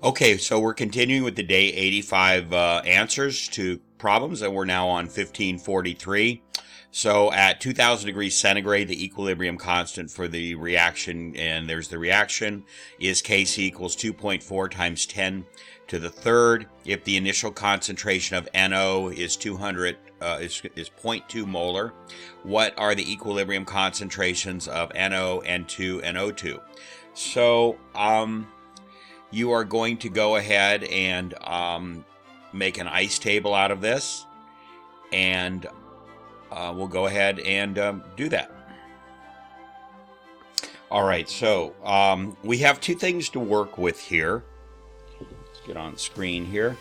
Okay, so we're continuing with the day 85 answers to problems, and we're now on 1543. So at 2000 degrees centigrade, the equilibrium constant for the reaction, and there's the reaction, is Kc equals 2.4 times 10 to the third. If the initial concentration of NO is 200, is 0.2 molar, what are the equilibrium concentrations of NO, N2, and O2? So, you are going to go ahead and make an ice table out of this, and we'll go ahead and do that. All right, so we have two things to work with here. Let's get on screen here.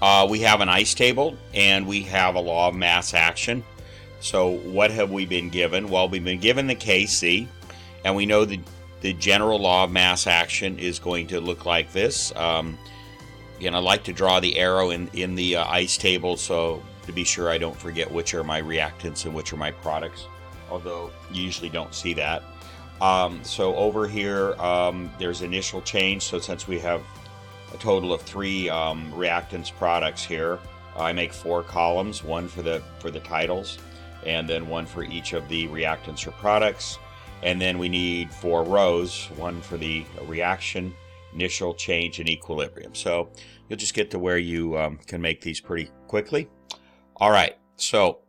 We have an ice table, and we have a law of mass action. So what have we been given? Well, we've been given the Kc. And we know the general law of mass action is going to look like this. Again, I like to draw the arrow in the ice table so to be sure I don't forget which are my reactants and which are my products, although you usually don't see that. So over here, there's initial change. So since we have a total of 3 reactants products here, I make 4 columns, one for the titles, and then one for each of the reactants or products. And then we need 4 rows, one for the reaction, initial, change, and equilibrium. So you'll just get to where you can make these pretty quickly. All right, so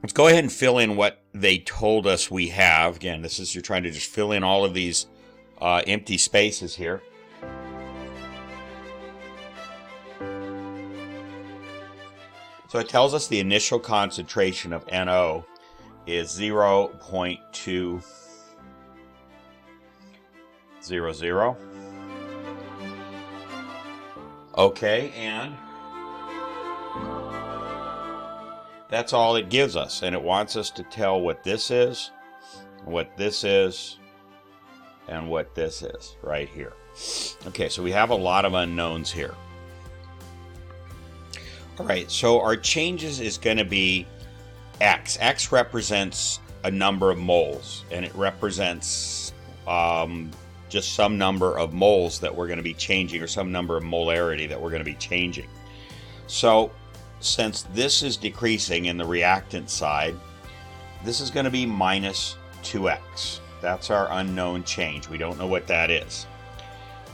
let's go ahead and fill in what they told us we have. Again, this is, you're trying to just fill in all of these empty spaces here. So it tells us the initial concentration of NO is 0.200. Okay, and that's all it gives us. And it wants us to tell what this is, what this is, and what this is right here. Okay, so we have a lot of unknowns here. All right, so our changes is going to be X. X represents a number of moles, and it represents just some number of moles that we're going to be changing, or some number of molarity that we're going to be changing. So since this is decreasing in the reactant side, this is going to be minus 2x. That's our unknown change. We don't know what that is.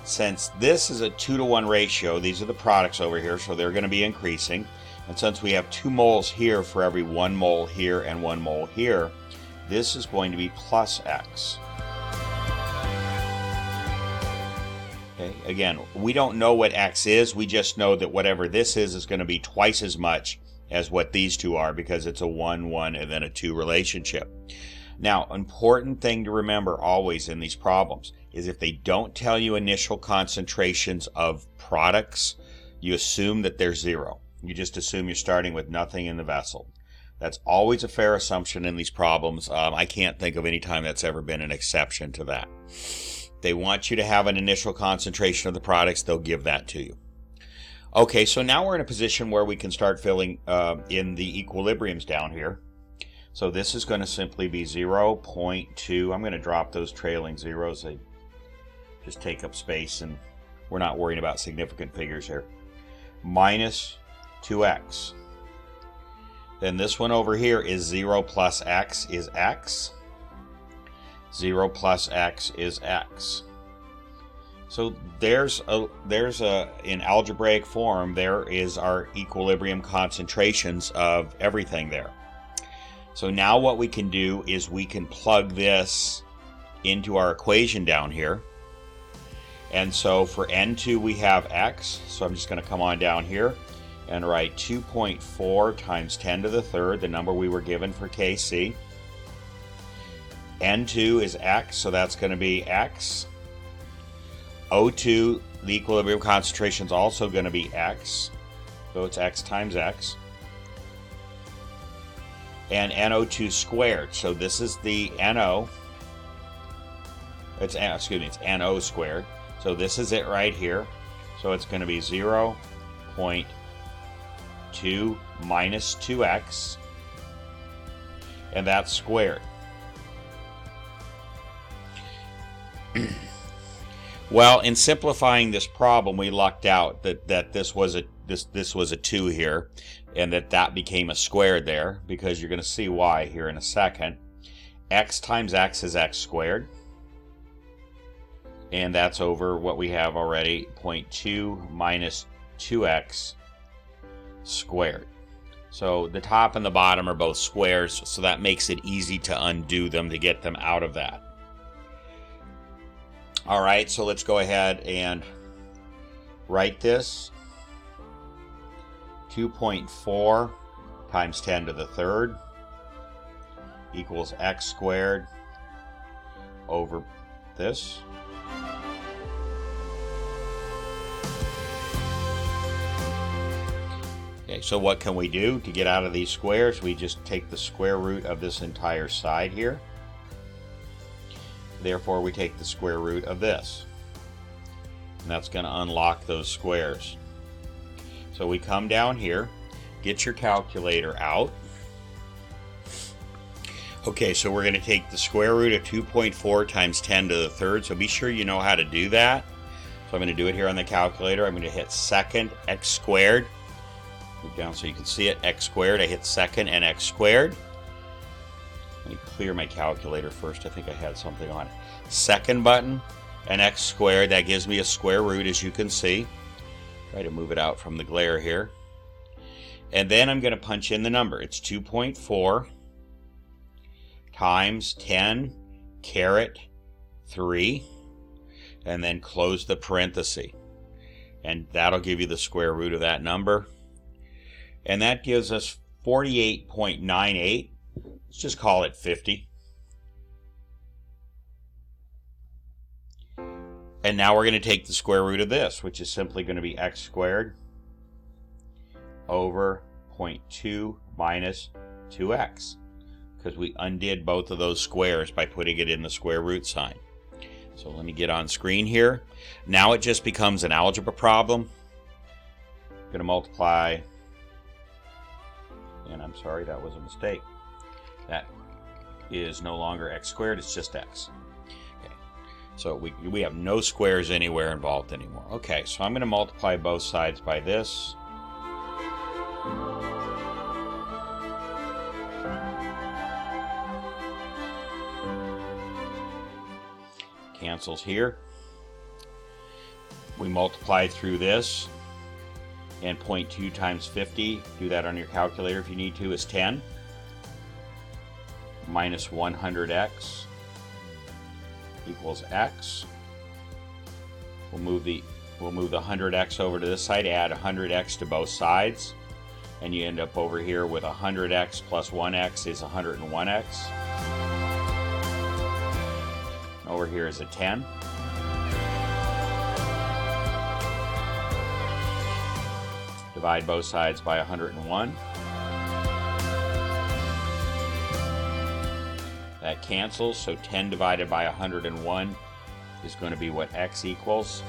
Since this is a 2-to-1 ratio, these are the products over here, so they're going to be increasing. And since we have 2 moles here for every 1 mole here and 1 mole here, this is going to be plus X. Okay, again, we don't know what X is. We just know that whatever this is going to be twice as much as what these two are, because it's a 1, 1, and then a 2 relationship. Now, important thing to remember always in these problems is if they don't tell you initial concentrations of products, you assume that they're 0. You just assume you're starting with nothing in the vessel. That's always a fair assumption in these problems. I can't think of any time that's ever been an exception to that. They want you to have an initial concentration of the products, they'll give that to you. Okay, so now we're in a position where we can start filling in the equilibriums down here. So this is going to simply be 0.2. I'm going to drop those trailing zeros. They just take up space, and we're not worrying about significant figures here. Minus 2x. Then this one over here is 0 plus x is x. 0 plus x is x. So there's in algebraic form, there is our equilibrium concentrations of everything there. So now what we can do is we can plug this into our equation down here. And so for N2 we have x, so I'm just going to come on down here and write 2.4 times 10 to the third, the number we were given for Kc. N2 is x, so that's going to be x. O2, the equilibrium concentration is also going to be x, so it's x times x. And NO2 squared, so this is the NO. It's NO squared. So this is it right here. So it's going to be 0.2 minus 2x, and that's squared. Well, in simplifying this problem, we lucked out that this was a 2 here, and that became a squared there, because you're going to see why here in a second. X times x is x squared, and that's over what we have already, 0.2 minus 2x squared. So the top and the bottom are both squares, so that makes it easy to undo them to get them out of that. All right, so let's go ahead and write this. 2.4 times 10 to the third equals x squared over this. Okay, so what can we do to get out of these squares? We just take the square root of this entire side here. Therefore, we take the square root of this. And that's going to unlock those squares. So we come down here, get your calculator out. Okay, so we're going to take the square root of 2.4 times 10 to the third. So be sure you know how to do that. So I'm going to do it here on the calculator. I'm going to hit second x squared. Move down so you can see it, x squared. I hit second and x squared. Let me clear my calculator first. I think I had something on it. Second button, and x squared. That gives me a square root, as you can see. Try to move it out from the glare here. And then I'm going to punch in the number. It's 2.4 times 10 caret 3, and then close the parenthesis. And that'll give you the square root of that number. And that gives us 48.98. Let's just call it 50. And now we're going to take the square root of this, which is simply going to be x squared over 0.2 minus 2x, because we undid both of those squares by putting it in the square root sign. So let me get on screen here. Now it just becomes an algebra problem. I'm going to multiply, and I'm sorry, that was a mistake. That is no longer x squared, it's just x. Okay. So we have no squares anywhere involved anymore. Okay, so I'm going to multiply both sides by this. Cancels here. We multiply through this, and 0.2 times 50, do that on your calculator if you need to, is 10. Minus 100x equals x. We'll move the 100x over to this side, add 100x to both sides, and you end up over here with 100x plus 1x is 101x. Over here is a 10. Divide both sides by 101. That cancels, so 10 divided by 101 is going to be what x equals.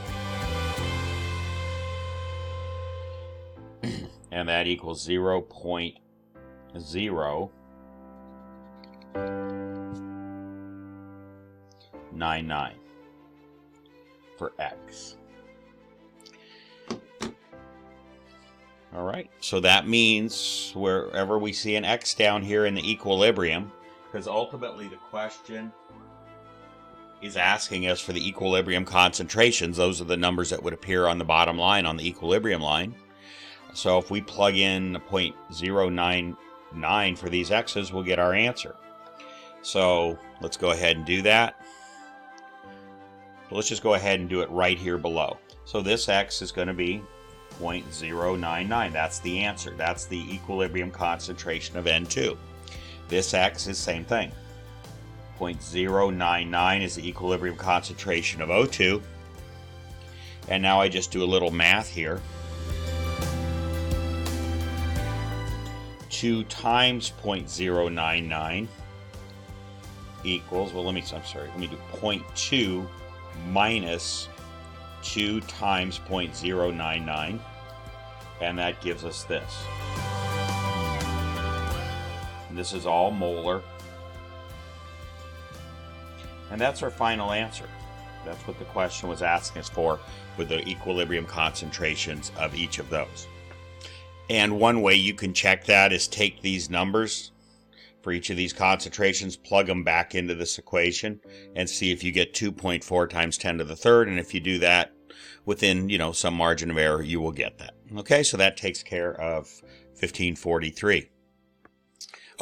And that equals 0.099 for x. All right, so that means wherever we see an x down here in the equilibrium, because ultimately the question is asking us for the equilibrium concentrations. Those are the numbers that would appear on the bottom line on the equilibrium line. So if we plug in 0.099 for these x's, we'll get our answer. So let's go ahead and do that. So let's just go ahead and do it right here below. So this x is going to be 0.099. That's the answer. That's the equilibrium concentration of N2. This x is same thing. 0.099 is the equilibrium concentration of O2. And now I just do a little math here. 2 times 0.099 equals, well, let me do 0.2 minus 2 times 0.099, and that gives us this. And this is all molar. And that's our final answer. That's what the question was asking us for, with the equilibrium concentrations of each of those. And one way you can check that is take these numbers for each of these concentrations, plug them back into this equation, and see if you get 2.4 times 10 to the third. And if you do that within, some margin of error, you will get that. Okay, so that takes care of 1543.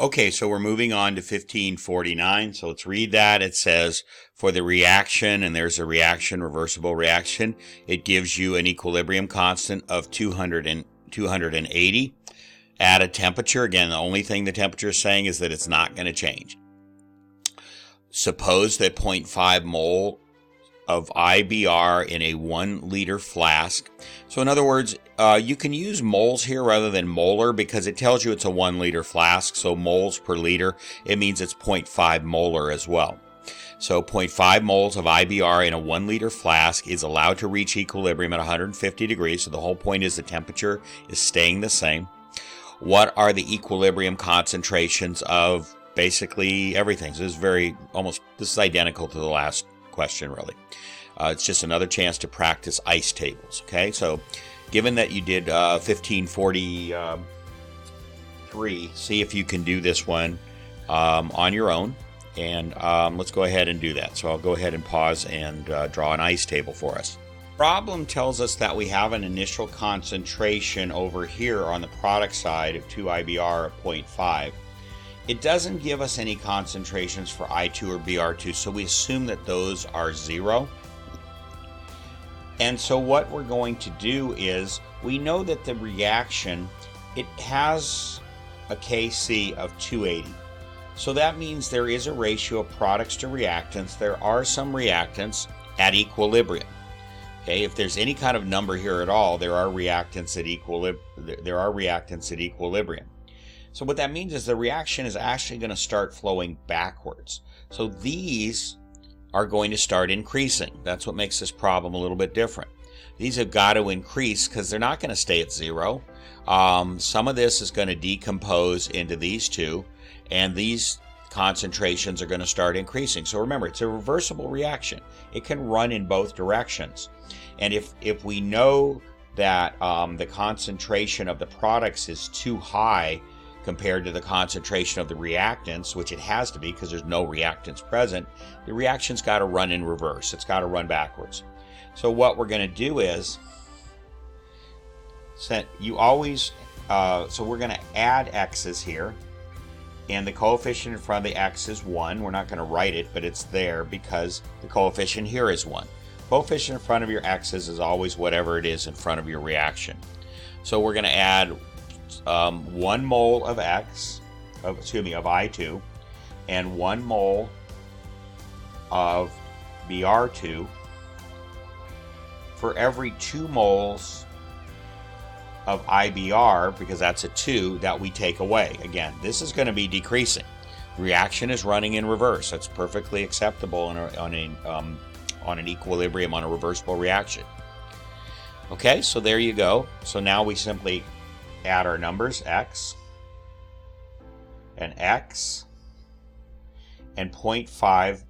Okay, so we're moving on to 1549. So let's read that. It says, for the reaction, and there's a reaction, reversible reaction, it gives you an equilibrium constant of 280 at a temperature. Again, the only thing the temperature is saying is that it's not going to change. Suppose that 0.5 mole of IBR in a 1 liter flask. So in other words, you can use moles here rather than molar because it tells you it's a 1 liter flask. So moles per liter, it means it's 0.5 molar as well. So 0.5 moles of IBR in a 1 liter flask is allowed to reach equilibrium at 150 degrees. So the whole point is the temperature is staying the same. What are the equilibrium concentrations of basically everything? So this is identical to the last question, really. It's just another chance to practice ice tables. Okay, so given that you did 1543, see if you can do this one on your own. And let's go ahead and do that. So I'll go ahead and pause and draw an ice table for us. Problem tells us that we have an initial concentration over here on the product side of 2 IBR of 0.5. It doesn't give us any concentrations for I2 or BR2, so we assume that those are 0. And so what we're going to do is, we know that the reaction, it has a Kc of 280. So that means there is a ratio of products to reactants. There are some reactants at equilibrium. Okay, if there's any kind of number here at all, there are reactants at equilibrium. So what that means is the reaction is actually going to start flowing backwards. So these are going to start increasing. That's what makes this problem a little bit different. These have got to increase because they're not going to stay at 0. Some of this is going to decompose into these two, and these concentrations are going to start increasing. So remember, it's a reversible reaction. It can run in both directions. And if we know that the concentration of the products is too high compared to the concentration of the reactants, which it has to be because there's no reactants present, the reaction's got to run in reverse. It's got to run backwards. So what we're going to do is, so we're going to add x's here, and the coefficient in front of the x is 1. We're not going to write it, but it's there because the coefficient here is 1. Coefficient in front of your x's is always whatever it is in front of your reaction. So we're going to add 1 mole of of I2, and 1 mole of Br2 for every 2 moles of IBR, because that's a 2 that we take away. Again, this is going to be decreasing. Reaction is running in reverse. That's perfectly acceptable on an equilibrium, on a reversible reaction. Okay, so there you go. So now we simply add our numbers, x and 0.5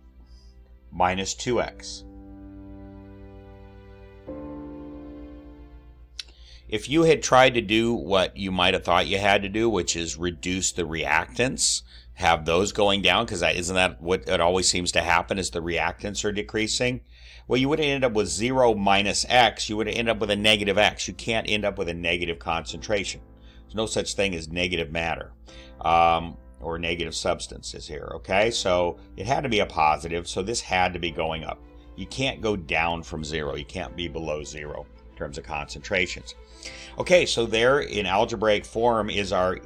minus 2x. If you had tried to do what you might have thought you had to do, which is reduce the reactants, have those going down, because isn't that what it always seems to happen, is the reactants are decreasing? Well, you would have ended up with 0 minus x. You would have ended up with a negative x. You can't end up with a negative concentration. There's no such thing as negative matter or negative substances here, okay? So it had to be a positive, so this had to be going up. You can't go down from 0. You can't be below 0 in terms of concentrations. Okay, so there in algebraic form is our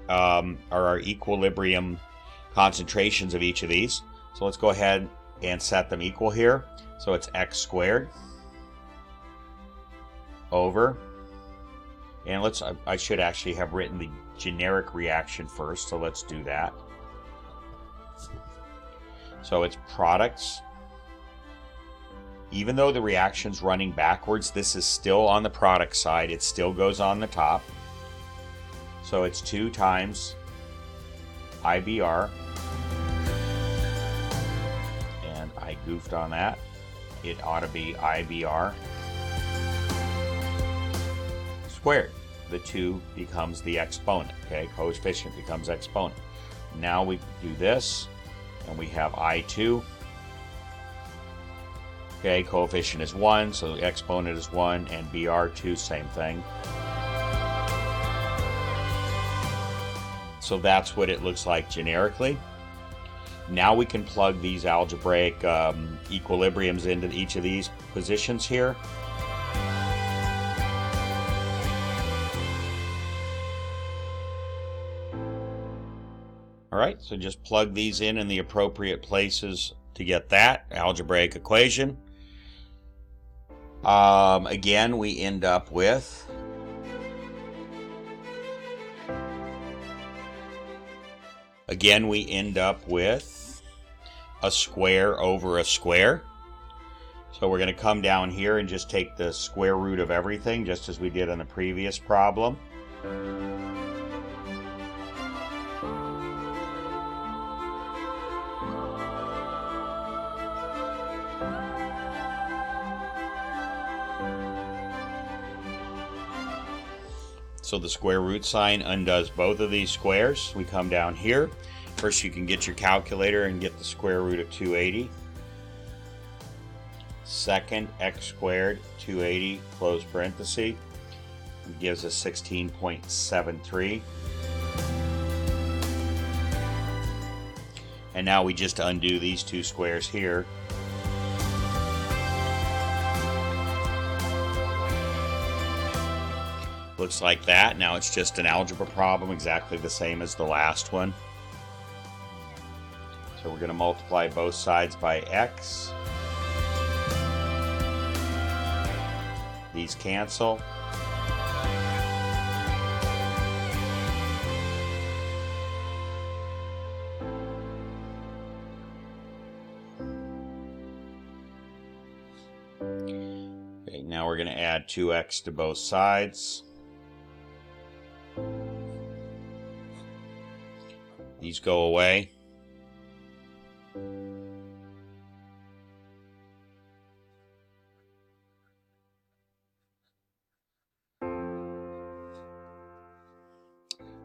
equilibrium concentrations of each of these. So let's go ahead and set them equal here. So it's x squared over, and I should actually have written the generic reaction first, so let's do that. So it's products. Even though the reaction's running backwards, this is still on the product side. It still goes on the top. So it's 2 times IBR. And I goofed on that. it ought to be IBR squared. The 2 becomes the exponent, okay? Coefficient becomes exponent. Now we do this, and we have I2. Okay, coefficient is 1, so the exponent is 1, and BR2, same thing. So that's what it looks like generically. Now we can plug these algebraic equilibriums into each of these positions here. All right, so just plug these in the appropriate places to get that algebraic equation. Again, we end up with a square over a square. So we're going to come down here and just take the square root of everything, just as we did in the previous problem. So the square root sign undoes both of these squares. We come down here. First, you can get your calculator and get the square root of 280. Second, x squared 280 close parenthesis gives us 16.73. And now we just undo these two squares here. Looks like that. Now it's just an algebra problem, exactly the same as the last one. So we're going to multiply both sides by x. These cancel. Okay, now we're going to add 2x to both sides. These go away.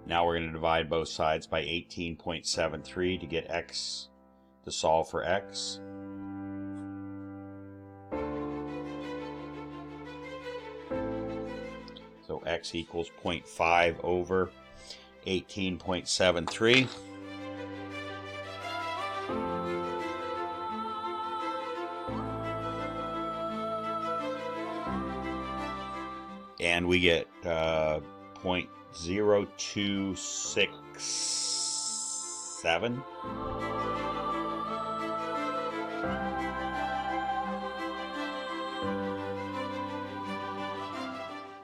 Now we're going to divide both sides by 18.73 to get x, to solve for x. So x equals 0.5 over 18.73. And we get 0.0267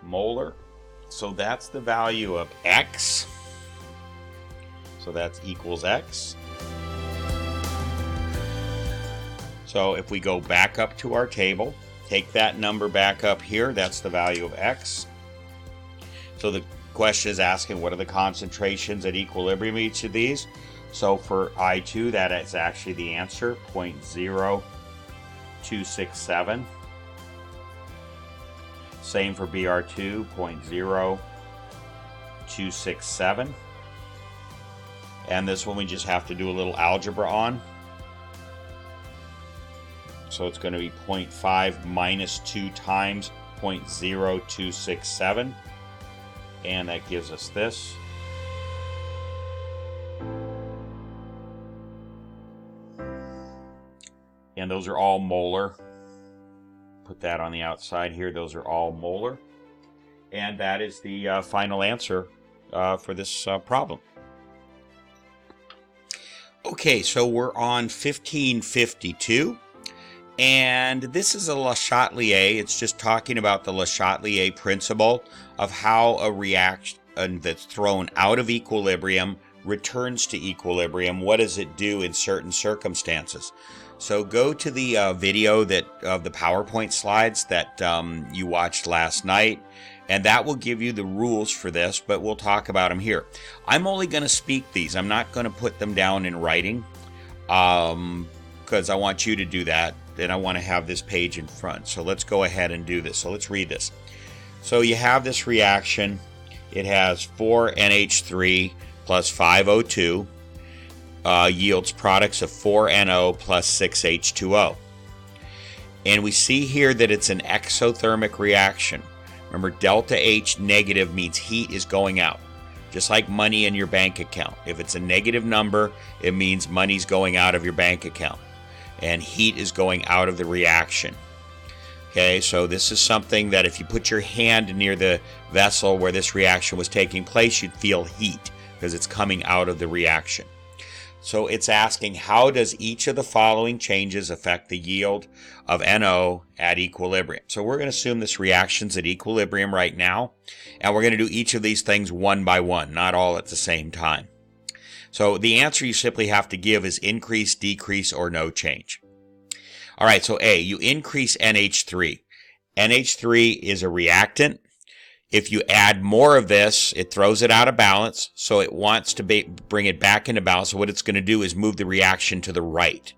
molar. So that's the value of x. So that equals x. So if we go back up to our table, take that number back up here, that's the value of x. So the question is asking what are the concentrations at equilibrium each of these. So for I2, that is actually the answer, 0.0267. Same for BR2, 0.0267. And this one we just have to do a little algebra on. So it's going to be 0.5 minus 2 times 0.0267. And that gives us this. And those are all molar. Put that on the outside here. Those are all molar. And that is the final answer for this problem. Okay, so we're on 1552. And this is a Le Chatelier. It's just talking about the Le Chatelier principle of how a reaction that's thrown out of equilibrium returns to equilibrium. What does it do in certain circumstances? So go to the video of the PowerPoint slides that you watched last night, and that will give you the rules for this, but we'll talk about them here. I'm only going to speak these. I'm not going to put them down in writing because I want you to do that. and I want to have this page in front. So let's go ahead and do this. So let's read this. So you have this reaction. It has 4NH3 plus 5O2 yields products of 4NO plus 6H2O. And we see here that it's an exothermic reaction. Remember, delta H negative means heat is going out. Just like money in your bank account. If it's a negative number, it means money's going out of your bank account. And heat is going out of the reaction. Okay, so this is something that if you put your hand near the vessel where this reaction was taking place, you'd feel heat because it's coming out of the reaction. So it's asking, how does each of the following changes affect the yield of NO at equilibrium? So we're going to assume this reaction's at equilibrium right now, and we're going to do each of these things one by one, not all at the same time. So the answer you simply have to give is increase, decrease, or no change. All right, so A, you increase NH3. NH3 is a reactant. If you add more of this, it throws it out of balance, so it wants to bring it back into balance. So what it's going to do is move the reaction to the right.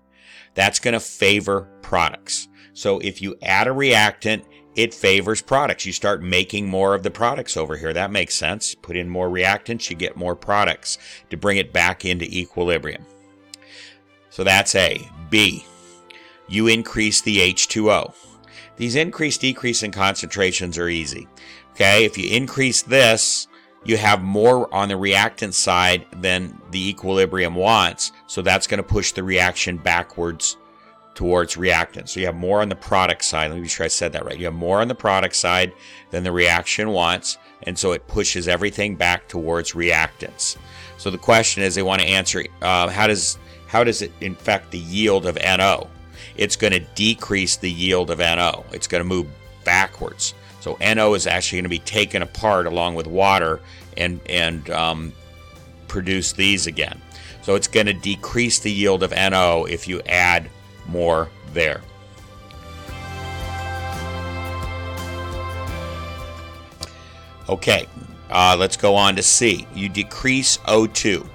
That's going to favor products. So if you add a reactant, it favors products. You start making more of the products over here. That makes sense. Put in more reactants, you get more products to bring it back into equilibrium. So that's A. B, you increase the H2O. These increase, decrease in concentrations are easy. Okay, if you increase this, you have more on the reactant side than the equilibrium wants, so that's going to push the reaction backwards towards reactant. So you have more on the product side. Let me be sure I said that right. You have more on the product side than the reaction wants, and so it pushes everything back towards reactants. So the question is, they want to answer, how does it affect the yield of NO? It's going to decrease the yield of NO. It's going to move backwards. So NO is actually going to be taken apart along with water and produce these again. So it's going to decrease the yield of NO if you add more there. Okay, let's go on to C. You decrease O2.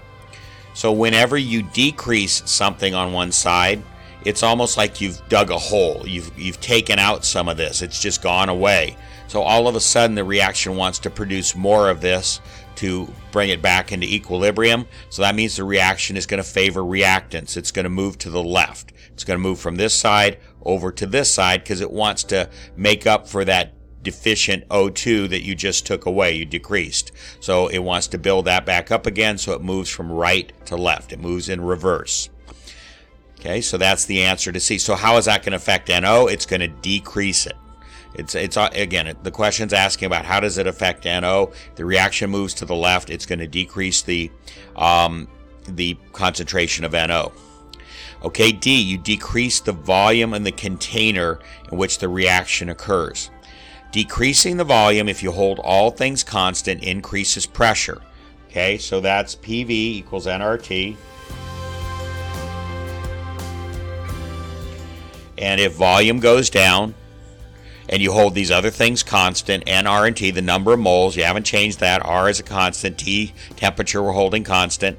So whenever you decrease something on one side, it's almost like you've dug a hole. You've taken out some of this. It's just gone away. So all of a sudden the reaction wants to produce more of this to bring it back into equilibrium. So that means the reaction is going to favor reactants. It's going to move to the left. It's going to move from this side over to this side because it wants to make up for that deficient O2 that you just took away, you decreased. So it wants to build that back up again, so it moves from right to left. It moves in reverse. Okay, so that's the answer to C. So how is that going to affect NO? It's going to decrease it. It's again, the question's asking about how does it affect NO. The reaction moves to the left. It's going to decrease the concentration of NO. Okay, D, you decrease the volume in the container in which the reaction occurs. Decreasing the volume, if you hold all things constant, increases pressure. Okay, so that's PV equals nRT. And if volume goes down, and you hold these other things constant, N, R, and T, the number of moles, you haven't changed that. R is a constant. T, temperature, we're holding constant.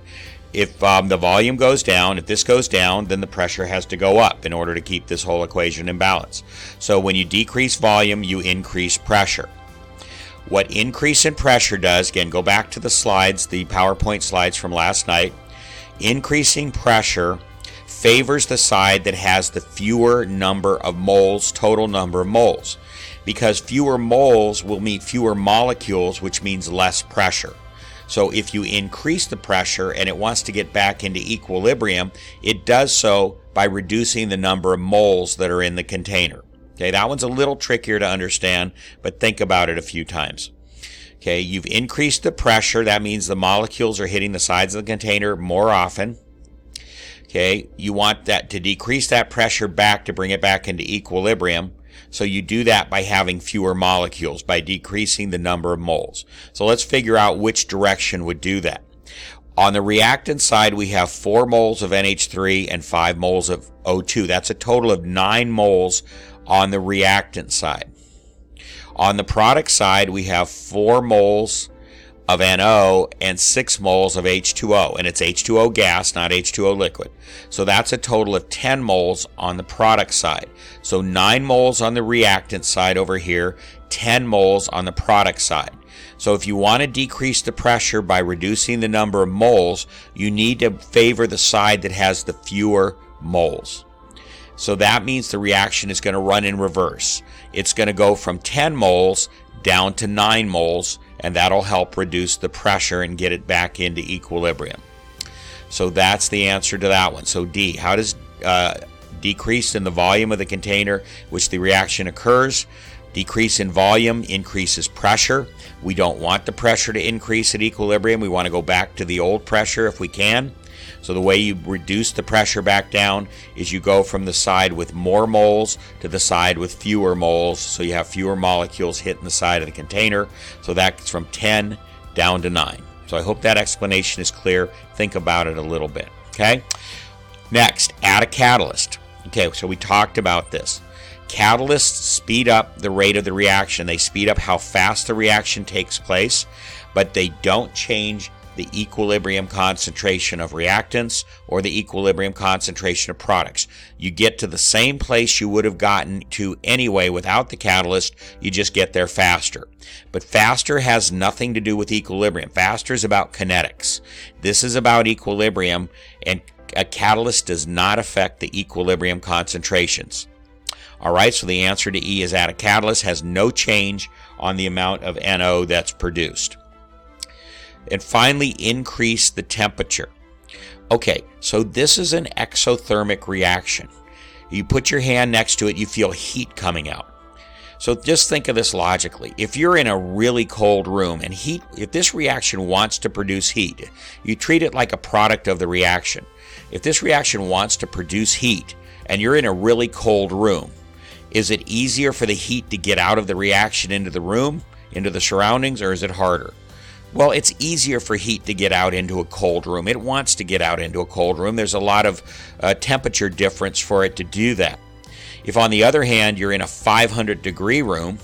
If the volume goes down, if this goes down, then the pressure has to go up in order to keep this whole equation in balance. So when you decrease volume, you increase pressure. What increase in pressure does, again, go back to the slides, the PowerPoint slides from last night. Increasing pressure favors the side that has the fewer number of moles, total number of moles, because fewer moles will mean fewer molecules, which means less pressure. So if you increase the pressure and it wants to get back into equilibrium, it does so by reducing the number of moles that are in the container. Okay, that one's a little trickier to understand, but think about it a few times. Okay, you've increased the pressure. That means the molecules are hitting the sides of the container more often. Okay, you want that to decrease that pressure back to bring it back into equilibrium. So you do that by having fewer molecules, by decreasing the number of moles. So let's figure out which direction would do that. On the reactant side, we have 4 moles of NH3 and 5 moles of O2. That's a total of 9 moles on the reactant side. On the product side, we have 4 moles of NO and 6 moles of H2O, and it's H2O gas, not H2O liquid. So that's a total of 10 moles on the product side. So 9 moles on the reactant side over here, 10 moles on the product side. So if you want to decrease the pressure by reducing the number of moles, you need to favor the side that has the fewer moles. So that means the reaction is going to run in reverse. It's going to go from 10 moles down to 9 moles, and that'll help reduce the pressure and get it back into equilibrium. So that's the answer to that one. So D, how does decrease in the volume of the container which the reaction occurs? Decrease in volume increases pressure. We don't want the pressure to increase at equilibrium. We want to go back to the old pressure if we can. So the way you reduce the pressure back down is you go from the side with more moles to the side with fewer moles, so you have fewer molecules hitting the side of the container. So that's from 10 down to 9. So I hope that explanation is clear. Think about it a little bit, okay? Next, add a catalyst. Okay, so we talked about this. Catalysts speed up the rate of the reaction. They speed up how fast the reaction takes place, but they don't change the equilibrium concentration of reactants or the equilibrium concentration of products. You get to the same place you would have gotten to anyway without the catalyst, you just get there faster. But faster has nothing to do with equilibrium. Faster is about kinetics. This is about equilibrium, and a catalyst does not affect the equilibrium concentrations. All right, so the answer to E is add a catalyst, has no change on the amount of NO that's produced. And finally, increase the temperature. Okay, so this is an exothermic reaction. You put your hand next to it, you feel heat coming out. So just think of this logically. If you're in a really cold room and heat, if this reaction wants to produce heat, you treat it like a product of the reaction. If this reaction wants to produce heat and you're in a really cold room, is it easier for the heat to get out of the reaction into the room, into the surroundings, or is it harder? Well, it's easier for heat to get out into a cold room. It wants to get out into a cold room. There's a lot of temperature difference for it to do that. If, on the other hand, you're in a 500-degree room,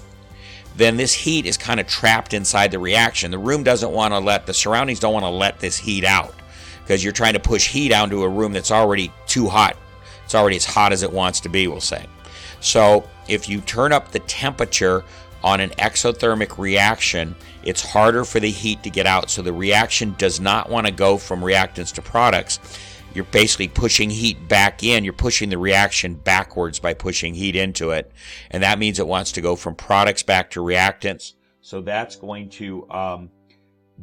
then this heat is kind of trapped inside the reaction. The room doesn't want to let, the surroundings don't want to let this heat out because you're trying to push heat out into a room that's already too hot. It's already as hot as it wants to be, we'll say. So if you turn up the temperature on an exothermic reaction, it's harder for the heat to get out. So the reaction does not want to go from reactants to products. You're basically pushing heat back in. You're pushing the reaction backwards by pushing heat into it. And that means it wants to go from products back to reactants. So that's going to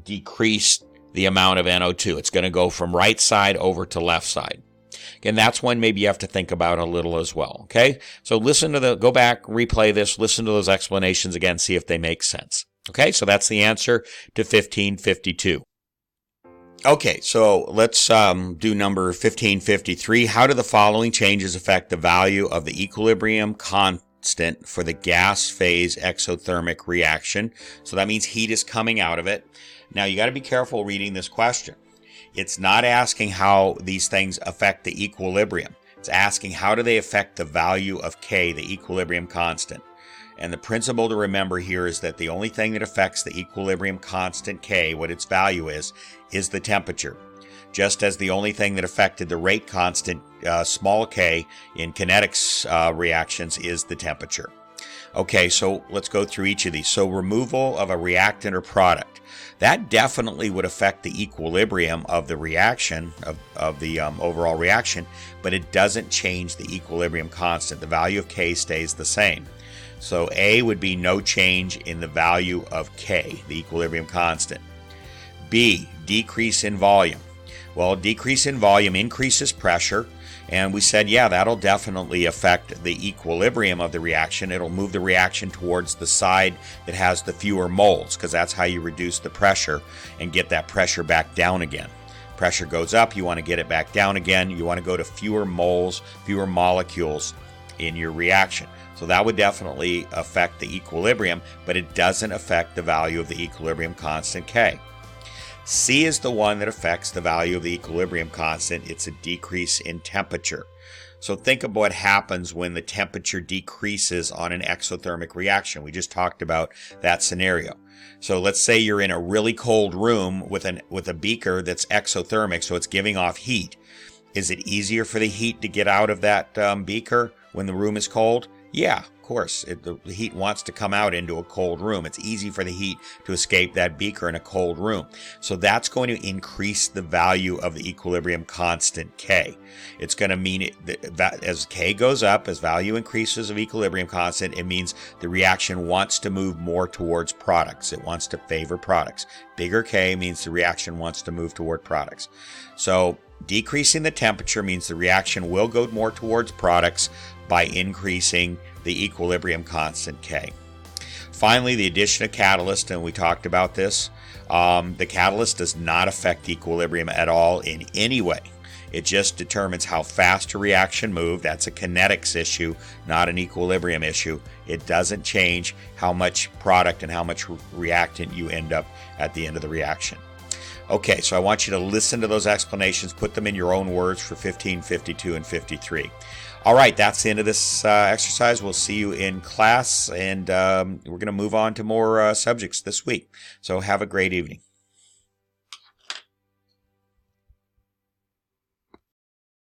decrease the amount of NO2. It's going to go from right side over to left side. Again, that's one maybe you have to think about a little as well, okay? So listen to go back, replay this, listen to those explanations again, see if they make sense. Okay, so that's the answer to 1552. Okay, so let's do number 1553. How do the following changes affect the value of the equilibrium constant for the gas phase exothermic reaction? So that means heat is coming out of it. Now, you got to be careful reading this question. It's not asking how these things affect the equilibrium. It's asking how do they affect the value of K, the equilibrium constant. And the principle to remember here is that the only thing that affects the equilibrium constant K, what its value is the temperature. Just as the only thing that affected the rate constant, small k, in kinetics reactions is the temperature. Okay, so let's go through each of these. So removal of a reactant or product. That definitely would affect the equilibrium of the reaction, of the overall reaction, but it doesn't change the equilibrium constant. The value of K stays the same. So A would be no change in the value of K, the equilibrium constant. B, decrease in volume. Well, decrease in volume increases pressure, and we said, yeah, that'll definitely affect the equilibrium of the reaction. It'll move the reaction towards the side that has the fewer moles, because that's how you reduce the pressure and get that pressure back down again. Pressure goes up, you want to get it back down again. You want to go to fewer moles, fewer molecules in your reaction. So that would definitely affect the equilibrium, but it doesn't affect the value of the equilibrium constant K. C is the one that affects the value of the equilibrium constant. It's a decrease in temperature. So think of what happens when the temperature decreases on an exothermic reaction. We just talked about that scenario. So let's say you're in a really cold room with a beaker that's exothermic, so it's giving off heat. Is it easier for the heat to get out of that beaker when the room is cold? Yeah, of course. The heat wants to come out into a cold room. It's easy for the heat to escape that beaker in a cold room. So that's going to increase the value of the equilibrium constant K. It's going to mean that as K goes up, as value increases of equilibrium constant, it means the reaction wants to move more towards products. It wants to favor products. Bigger K means the reaction wants to move toward products. So decreasing the temperature means the reaction will go more towards products by increasing the equilibrium constant K. Finally, the addition of catalyst, and we talked about this. The catalyst does not affect equilibrium at all in any way. It just determines how fast a reaction moves. That's a kinetics issue, not an equilibrium issue. It doesn't change how much product and how much reactant you end up at the end of the reaction. Okay, so I want you to listen to those explanations, put them in your own words for 15, 52, and 53. All right, that's the end of this exercise. We'll see you in class, and we're going to move on to more subjects this week. So have a great evening.